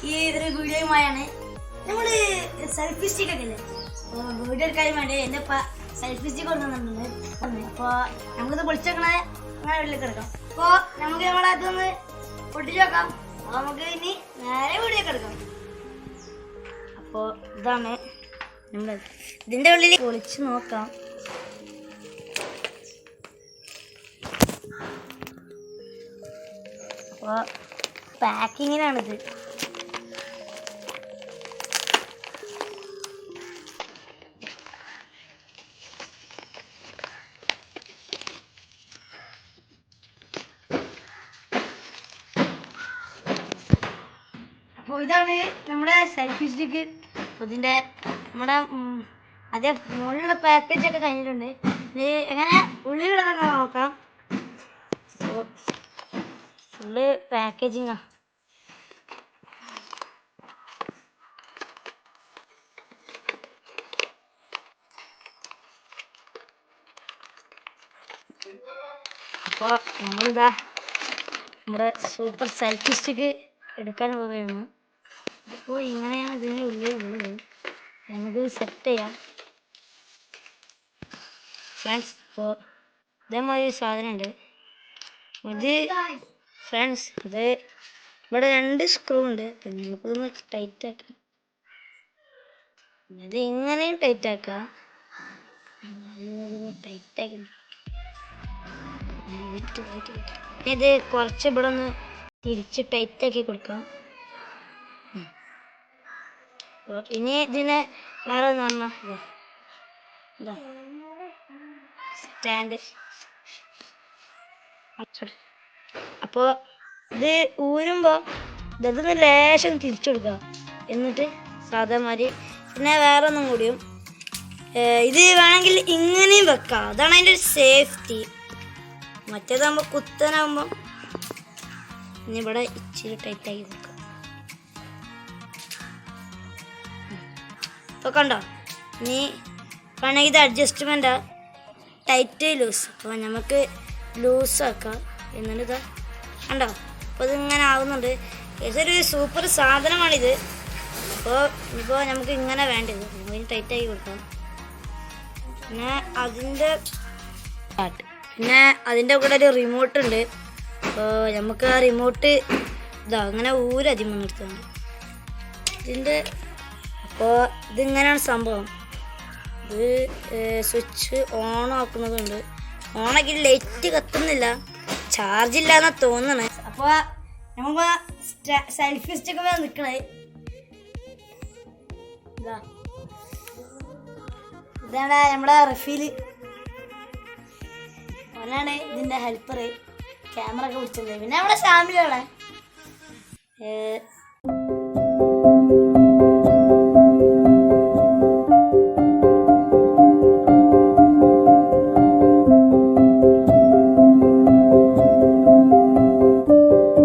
ഈ ഒരു വീഡിയോയുമായാണ്. നമ്മള് സെൽഫി സ്റ്റിക്ക് ഒക്കെ ഇല്ലേ, വീഡിയോ എടുക്കാൻ വേണ്ടി എന്റെ സെൽഫി സ്റ്റിക്ക് കൊണ്ടുവന്നിട്ടുണ്ട്. അപ്പൊ നമുക്കിത് പൊളിച്ചേക്കണേ അങ്ങനെ വീട്ടിലേക്ക് എടുക്കാം. അപ്പൊ നമുക്ക് നമ്മളതൊന്ന് പൊട്ടിച്ചു വെക്കാം. അപ്പൊ നമുക്ക് ഇനി നേരെ വീഡിയോക്ക് എടുക്കാം. അപ്പൊ ഇതാണ് നമ്മൾ ഇതിന്റെ ഉള്ളിൽ പൊളിച്ച് നോക്കാം. അപ്പോൾ പാക്കിങ്ങിനാണിത്. അപ്പോൾ ഇതാണ് നമ്മുടെ സെൽഫി സ്റ്റിക്ക്. ഇതിൻ്റെ നമ്മുടെ അതേ മുകളിലുള്ള പാക്കേജൊക്കെ കഴിഞ്ഞിട്ടുണ്ട്. ഇത് എങ്ങനെ ഉള്ളിലുള്ളതൊക്കെ നോക്കാം. ഫുള്ള് പാക്കേജിങ്ങാ. അപ്പോൾ നമ്മളിതാ നമ്മുടെ സൂപ്പർ സെൽഫി സ്റ്റിക്ക് എടുക്കാൻ പോവുകയാണ്. അപ്പോൾ ഇങ്ങനെയാണ് ഇതിൻ്റെ ഉള്ളിൽ ഉള്ളത്. നമുക്ക് സെറ്റ് ചെയ്യാം ഫ്രണ്ട്സ്. ഇപ്പോൾ ഇതേമാതിരി സാധനമുണ്ട്. ഇത് ഫ്രണ്ട്സ് ഇത് ഇവിടെ 2 സ്ക്രൂ ഉണ്ട്. നമുക്കിതൊന്ന് ടൈറ്റ് ആക്കാം. ഇത് ഇങ്ങനെയും ടൈറ്റ് ആക്കാം. ഇത് കുറച്ച് ഇവിടെ ഒന്ന് തിരിച്ച് ടൈറ്റ് ആക്കി കൊടുക്കാം. ഇനി ഇതിനെ വേറെ ഒന്ന് പറഞ്ഞാൽ സ്റ്റാൻഡ്. അപ്പോൾ ഇത് ഊരുമ്പോൾ ഇതൊന്ന് ലേശം തിരിച്ചു കൊടുക്കുക. എന്നിട്ട് സാധാ മാതിരി പിന്നെ വേറെ ഒന്നും കൂടിയും ഇത് വേണമെങ്കിൽ ഇങ്ങനെയും വെക്കാം. അതാണ് അതിൻ്റെ ഒരു സേഫ്റ്റി. മറ്റേതാകുമ്പോൾ കുത്തനാകുമ്പോൾ ഇനി ഇവിടെ ഇച്ചിരി ടൈറ്റാക്കി കൊടുക്കാം. ഇപ്പോൾ കണ്ടോ, ഇനി വേണമെങ്കിൽ ഇത് അഡ്ജസ്റ്റ്മെൻറ്റാ ടൈറ്റ് ലൂസ്. അപ്പോൾ നമുക്ക് ലൂസാക്കാം. എന്നിട്ട് ഇതാ കണ്ടോ, അപ്പോൾ ഇതിങ്ങനെ ആവുന്നുണ്ട്. ഇതൊരു സൂപ്പർ സാധനമാണിത്. ഇപ്പോൾ നമുക്ക് ഇങ്ങനെ വേണ്ടത് നമുക്ക് ടൈറ്റാക്കി കൊടുക്കാം. പിന്നെ അതിൻ്റെ കൂടെ ഒരു റിമോട്ട് ഉണ്ട്. അപ്പോൾ നമുക്ക് ആ റിമോട്ട് ഇതാ അങ്ങനെ ഊരധികം നിർത്തുന്നുണ്ട് ഇതിൻ്റെ. അപ്പോൾ ഇതിങ്ങനെയാണ് സംഭവം. ഇത് സ്വിച്ച് ഓൺ ആക്കുന്നതുണ്ട്. ഓണാക്കി ലൈറ്റ് കത്തുന്നില്ല, ചാർജ് ഇല്ലാന്നാ തോന്നണേ. അപ്പോൾ നമുക്ക് സെൽഫി സ്റ്റിക്ക് നിൽക്കണേ. ഇതാണ് നമ്മുടെ റഫീൽ. അവനാണ് ഇതിൻ്റെ ഹെൽപ്പർ. ക്യാമറ ഒക്കെ പിടിച്ചത്. പിന്നെ നമ്മുടെ ഫാമിലികളെ